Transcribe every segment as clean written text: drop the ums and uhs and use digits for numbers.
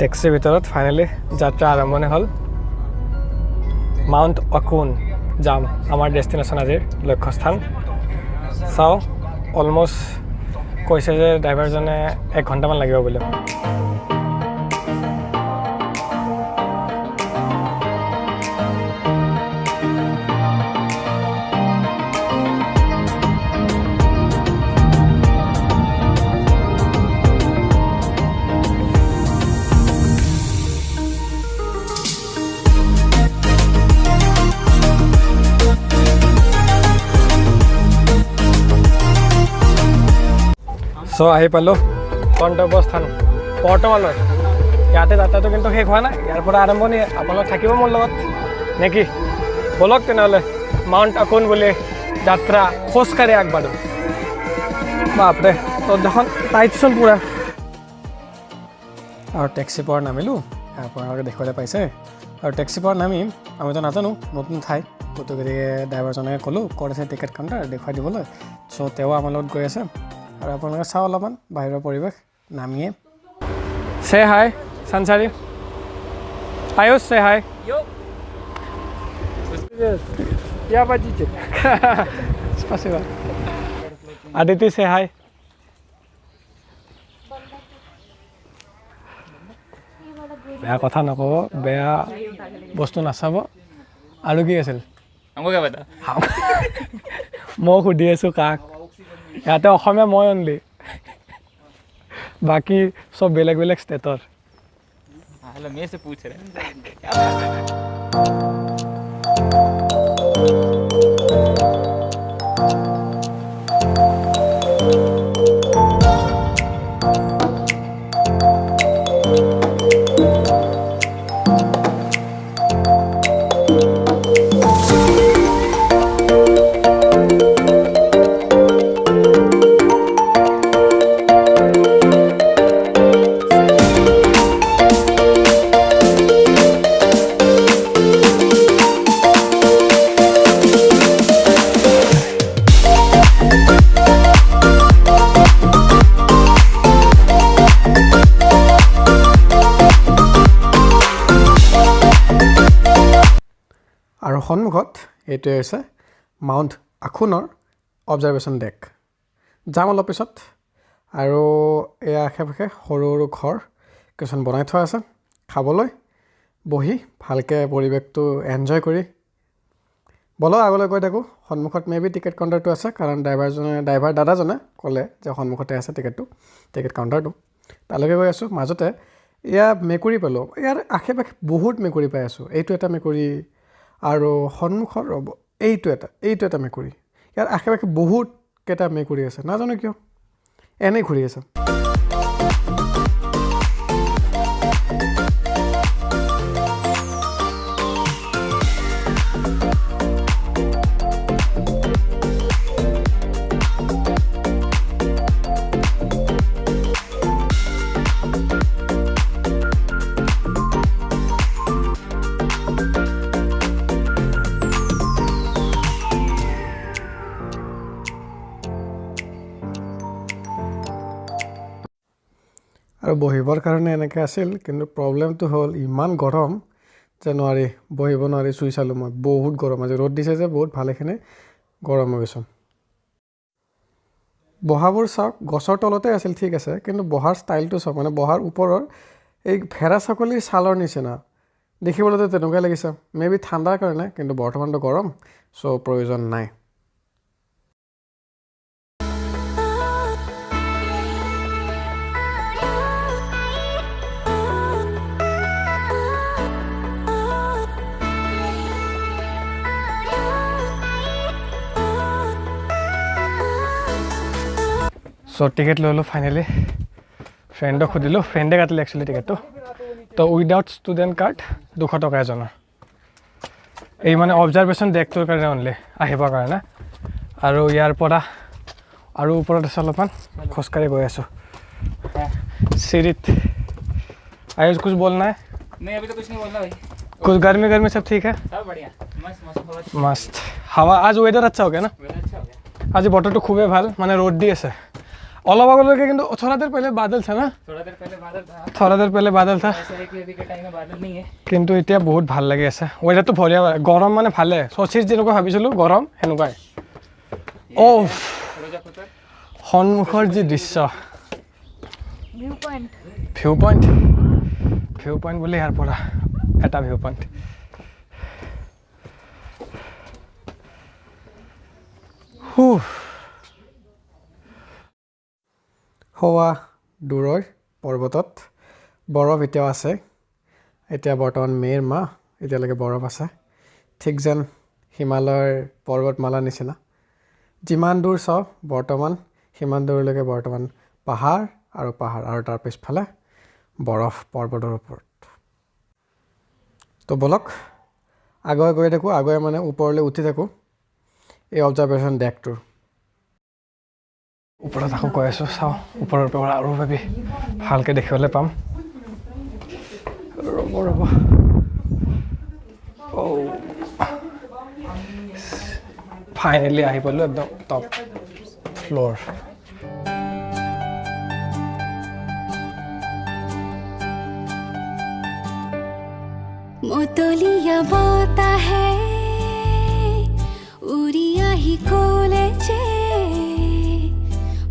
টেক্সিৰ ভিতৰত ফাইনেলি যাত্ৰা আৰম্ভণি হ'ল মাউণ্ট অকুন যাম আমাৰ ডেষ্টিনেশ্যন আজিৰ লক্ষ্যস্থান চাওঁ অলমষ্ট কৈছে যে ড্ৰাইভাৰজনে 1 ঘণ্টামান লাগিব বুলি সো আহি পালোঁ গন্তব্যস্থান বৰ্তমানৰ ইয়াতে যাত্ৰাটো কিন্তু শেষ হোৱা নাই ইয়াৰ পৰা আৰম্ভণি আপোনালোক থাকিব মোৰ লগত নেকি বলক তেনেহ'লে মাউণ্ট অকুন বুলি যাত্ৰা খোজকাঢ়ি আগবাঢ়ো বাপৰে তোৰ দেখোন টাইটচোন পূৰা আৰু টেক্সি পৰা নামিলোঁ আপোনালোকে দেখিবলৈ পাইছে আৰু টেক্সি পৰা নামি আমিতো নাজানো নতুন ঠাই গতিকে ড্ৰাইভাৰজনে ক'লোঁ ক'ত আছে টিকেট কাউণ্টাৰ দেখুৱাই দিবলৈ চ' তেওঁ আমাৰ লগত গৈ আছে আৰু আপোনালোকে চাওঁ অলপমান বাহিৰৰ পৰিৱেশ নামিয়ে সে হাই চানচাৰী আয়ুষ সে হাই क्या बाजीचे спасибо আদিতি সে হাই বেয়া কথা নক'ব বেয়া বস্তু নাচাব আৰু কি আছিল মই সুধি আছোঁ কাক ইয়াতে অসমীয়া মই অনলি বাকী সব বেলেগ বেলেগ ষ্টেটৰ আৰু সন্মুখত এইটোৱে হৈছে মাউণ্ট আখুনৰ অবজাৰভেশ্যন ডেক যাম অলপ পিছত আৰু এয়া আশে পাশে সৰু সৰু ঘৰ কিছুমান বনাই থোৱা আছে খাবলৈ বহি ভালকৈ পৰিৱেশটো এনজয় কৰি বলক আগলৈ গৈ থাকোঁ সন্মুখত মেবি টিকেট কাউণ্টাৰটো আছে কাৰণ ড্ৰাইভাৰ দাদাজনে ক'লে যে সন্মুখতে আছে টিকেট কাউণ্টাৰটো তালৈকে গৈ আছোঁ মাজতে এয়া মেকুৰী পালোঁ ইয়াৰ আশে পাশে বহুত মেকুৰী পাই আছোঁ এইটো এটা মেকুৰী আৰু সন্মুখত ৰ'ব এইটো এটা মেকুৰী ইয়াৰ আশে পাশে বহুত কেইটা মেকুৰী আছে নাজানো কিয় এনেই ঘূৰি আছে আৰু বহিবৰ কাৰণে এনেকৈ আছিল কিন্তু প্ৰব্লেমটো হ'ল ইমান গৰম যে বহিব নোৱাৰি চুই চালোঁ মই বহুত গৰম আজি ৰ'দ দিছে যে বহুত ভালেখিনি গৰম হৈ গৈছোঁ বহাবোৰ চাওক গছৰ তলতে আছিল ঠিক আছে কিন্তু বহাৰ ষ্টাইলটো চাওক মানে বহাৰ ওপৰৰ এই ভেড়া ছাগলীৰ ছালৰ নিচিনা দেখিবলৈতো তেনেকুৱাই লাগিছে মেবি ঠাণ্ডাৰ কাৰণে কিন্তু বৰ্তমানটো গৰম চ' প্ৰয়োজন নাই চ' টিকেট লৈ ল'লোঁ ফাইনেলি ফ্ৰেণ্ডক সুধিলোঁ ফ্ৰেণ্ডে কাটিলে একচুৱেলি টিকেটটো তো উইদাউট ষ্টুডেণ্ট কাৰ্ড 200 টকা এজনৰ এই মানে অবজাৰভেশ্যন ডেকটোৰ কাৰণে অনলি আহিবৰ কাৰণে আৰু ইয়াৰ পৰা আৰু ওপৰত আছে অলপমান খোজকাঢ়ি গৈ আছোঁ চিৰিত आयुष कुछ बोलना है? नहीं अभी तो कुछ नहीं बोलना भाई। कुछ गर्मी सब ठीक है? सब बढ़िया मस्त हवा आज वेदर अच्छा हो गया ना? वेदर अच्छा हो गया। আজি বতৰটো খুবেই ভাল মানে ৰ'দ দি আছে অলপ আগলৈকে কিন্তু थोड़ा देर पहले बादल था ना थोड़ा देर पहले बादल था কিন্তু এতিয়া বহুত ভাল লাগি আছে ওয়েদাৰটো ভৰিয়া গৰম মানে ভালে সচিৰ যেনেকুৱা ভাবিছিলো গৰম হেনুকাই ও সন্মুখৰ যি দৃশ্য ভিউ পইণ্ট বুলি ইয়াৰ পৰা এটা ভিউ পইণ্ট হোৱা দূৰৰ পৰ্বতত বৰফ এতিয়াও আছে এতিয়া বৰ্তমান মে'ৰ মাহ এতিয়ালৈকে বৰফ আছে ঠিক যেন হিমালয়ৰ পৰ্বতমালাৰ নিচিনা যিমান দূৰ চাওঁ বৰ্তমান সিমান দূৰলৈকে বৰ্তমান পাহাৰ আৰু তাৰ পিছফালে বৰফ পৰ্বতৰ ওপৰত তো বলক আগুৱাই গৈ থাকোঁ আগুৱাই মানে ওপৰলৈ উঠি থাকোঁ এই অবজাৰভেশ্যন ডেকটোৰ ওপৰত আকৌ গৈ আছোঁ চাওঁ ওপৰৰ পৰা আৰু ভালকৈ দেখিবলৈ পাম ৰ'ব ফাইনেলি আহি পালোঁ একদম টপ ফ্ল'ৰ মতলিয়া বতাহে উৰি আহি ক'লে যে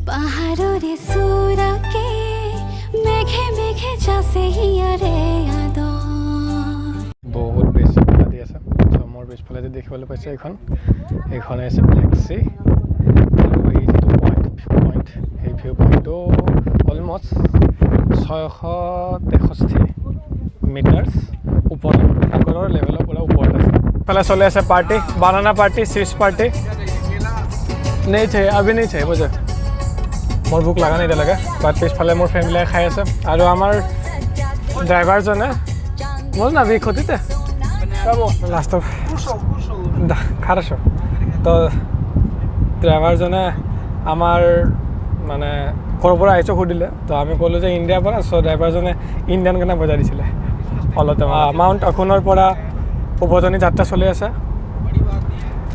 পাহাৰৰে চূড়াকে মেঘে মেঘে যাছে হিয়াৰে আদৰ বহুত বেছি বতাহ দি আছে মোৰ পিছফালে যে দেখিবলৈ পাইছে এইখনে আছে ব্লেক চি আৰু এই যিটো পইণ্ট সেই ভিউ পইণ্টটো অলমষ্ট 663 মিটাৰ্ছ ওপৰত সাগৰৰ লেভেলৰ পৰা ওপৰত আছে ফালে চলি আছে পাৰ্টি বানানা পাৰ্টি চিপছ পাৰ্টি নেই চাই আবি নেই চাই বুজে মোৰ ভোক লগা নাই এতিয়ালৈকে বাট পিছফালে মোৰ ফেমিলিয়ে খাই আছে আৰু আমাৰ ড্ৰাইভাৰজনে মোৰ নাভি খতিতে লাষ্টত খাৰাছ তো ড্ৰাইভাৰজনে আমাৰ মানে ক'ৰ পৰা আহিছোঁ সুধিলে তো আমি ক'লোঁ যে ইণ্ডিয়াৰ পৰা চ' ড্ৰাইভাৰজনে ইণ্ডিয়ান গানা বজাই দিছিলে অলতে মাউণ্ট আখুনৰ পৰা উভতনি যাত্ৰা চলি আছে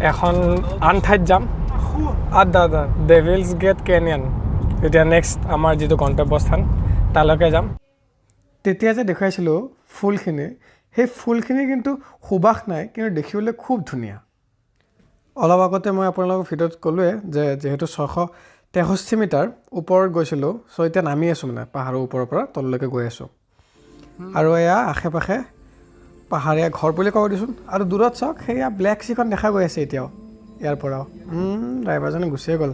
এখন আন ঠাইত যাম দাদা ডেভিলছ গেট কেনিয়ন এতিয়া নেক্সট আমাৰ যিটো গন্তব্যস্থান তালৈকে যাম তেতিয়া যে দেখুৱাইছিলোঁ ফুলখিনি সেই ফুলখিনি কিন্তু সুবাস নাই কিন্তু দেখিবলৈ খুব ধুনীয়া অলপ আগতে মই আপোনালোকক ভিডিঅ'ত ক'লোৱে যে যিহেতু 663 মিটাৰ ওপৰত গৈছিলোঁ চ' এতিয়া নামি আছোঁ মানে পাহাৰৰ ওপৰৰ পৰা তললৈকে গৈ আছোঁ আৰু এয়া আশে পাশে পাহাৰীয়া ঘৰ বুলি ক'ব দিছোঁ আৰু দূৰত চাওক সেয়া ব্লেক চিখন দেখা গৈ আছে এতিয়াও ইয়াৰ পৰাও ড্ৰাইভাৰজনে গুচিয়ে গ'ল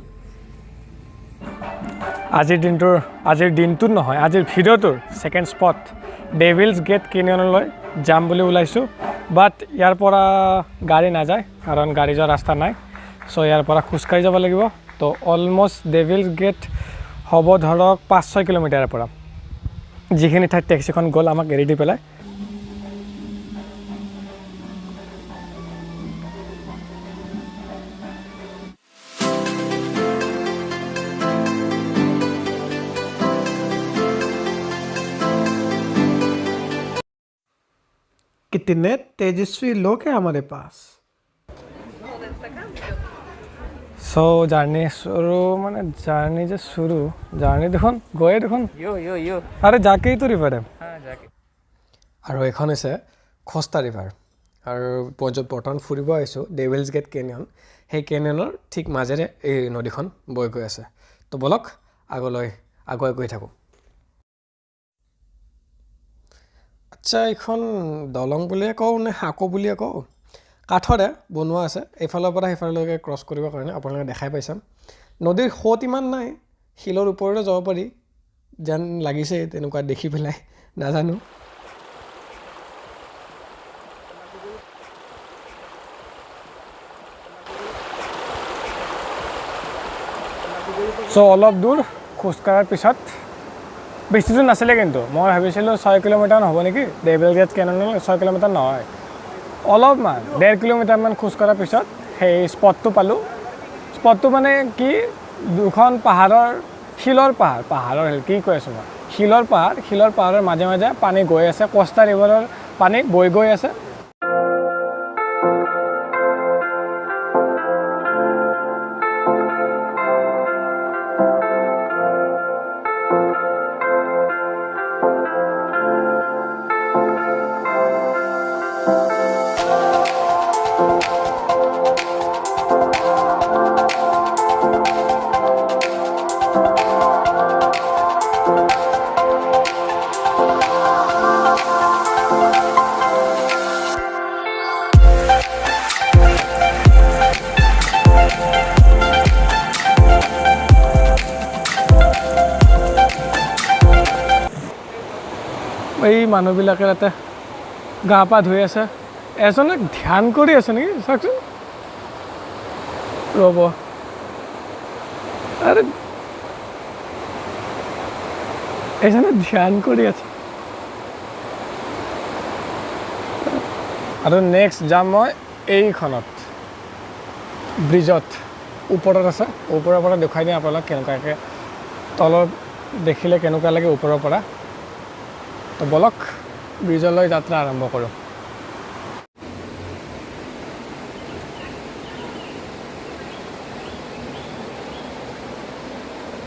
আজিৰ দিনটোত নহয় আজিৰ ভিডিঅ'টোৰ ছেকেণ্ড স্পট ডেভিলছ গেট কেনিয়নলৈ যাম বুলি ওলাইছোঁ বাট ইয়াৰ পৰা গাড়ী নাযায় কাৰণ গাড়ী যোৱা ৰাস্তা নাই চ' ইয়াৰ পৰা খোজকাঢ়ি যাব লাগিব তো অলমষ্ট ডেভিলছ গেট হ'ব ধৰক 5-6 কিলোমিটাৰৰ পৰা যিখিনি ঠাইত টেক্সিখন গ'ল আমাক এৰি দি পেলাই कितने तेजस्वी लोग हैं हमारे पास सो জাৰ্ণি শুৰু মানে জাৰ্ণি যে শুৰু জাৰ্ণি দেখোন গয়ে দেখোন আৰে যাকেই তো ৰিভাৰে আৰু এখন হৈছে খস্তা ৰিভাৰ আৰু বৰ্তমান ফুৰিব আহিছোঁ ডেভিলছ গেট কেনিয়ন সেই কেনিয়নৰ ঠিক মাজেৰে এই নদীখন বৈ গৈ আছে তো বলক আগুৱাই গৈ থাকোঁ আচ্ছা এইখন দলং বুলিয়ে কওঁ নে হাকো বুলিয়ে কওঁ কাঠৰে বনোৱা আছে এইফালৰ পৰা সেইফাললৈকে ক্ৰছ কৰিবৰ কাৰণে আপোনালোকে দেখাই পাইছে নদীৰ সোঁত ইমান নাই শিলৰ ওপৰলৈ যাব পাৰি যেন লাগিছে তেনেকুৱা দেখি পেলাই নাজানো চ' অলপ দূৰ খোজকঢ়াৰ পিছত বেছি দূৰ নাছিলে কিন্তু মই ভাবিছিলোঁ 6 কিলোমিটাৰ হ'ব নেকি ডেভিলছ গেট কেনিয়নলৈ 6 কিলোমিটাৰ নহয় অলপমান 1.5 কিলোমিটাৰমান খোজ কঢ়াৰ পিছত সেই স্পটটো পালোঁ স্পটটো মানে কি দুখন শিলৰ পাহাৰৰ কি কৈ আছোঁ মই শিলৰ পাহাৰৰ মাজে মাজে পানী গৈ আছে কষ্টা ৰিভাৰৰ পানী বৈ গৈ আছে এই মানুহবিলাকে তাতে গা পা ধুই আছে এজনে ধ্যান কৰি আছে নেকি চাওকচোন ৰ'ব আৰে এজনে ধ্যান কৰি আছে আৰু নেক্সট যাম মই এইখনত ব্ৰিজত ওপৰত আছে ওপৰৰ পৰা দেখুৱাই দিম আপোনালোক কেনেকুৱাকৈ তলত দেখিলে কেনেকুৱা লাগে ওপৰৰ পৰা তো বলক ব্ৰিজলৈ যাত্ৰা আৰম্ভ কৰোঁ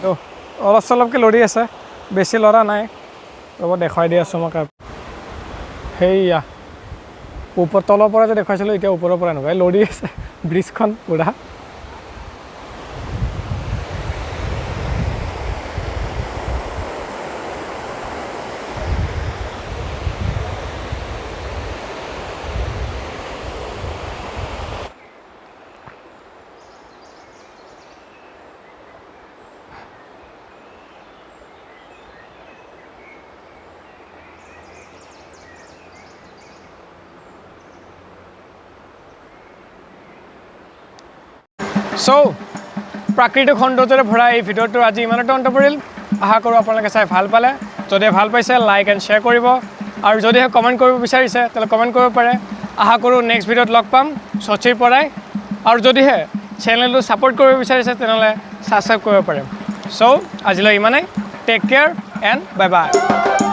তো অলপ চলপকৈ লৰি আছে বেছি লৰা নাই ৰ'ব দেখুৱাই দি আছোঁ মই সেইয়া ওপৰ তলৰ পৰা যে দেখুৱাইছিলোঁ এতিয়া ওপৰৰ পৰা এনেকুৱা লৰি আছে ব্ৰিজখন পুৰা চ' প্ৰাকৃতিক সৌন্দৰ্যৰে ভৰা এই ভিডিঅ'টো আজি ইমানতে অন্ত পৰিল আশা কৰোঁ আপোনালোকে চাই ভাল পালে যদি ভাল পাইছে লাইক এণ্ড শ্বেয়াৰ কৰিব আৰু যদিহে কমেণ্ট কৰিব বিচাৰিছে তেতিয়াহ'লে কমেণ্ট কৰিব পাৰে আশা কৰোঁ নেক্সট ভিডিঅ'ত লগ পাম সচিৰ পৰাই আৰু যদিহে চেনেলটো ছাপোৰ্ট কৰিব বিচাৰিছে তেনেহ'লে ছাবস্ক্ৰাইব কৰিব পাৰে চ' আজিলৈ ইমানেই take care and bye by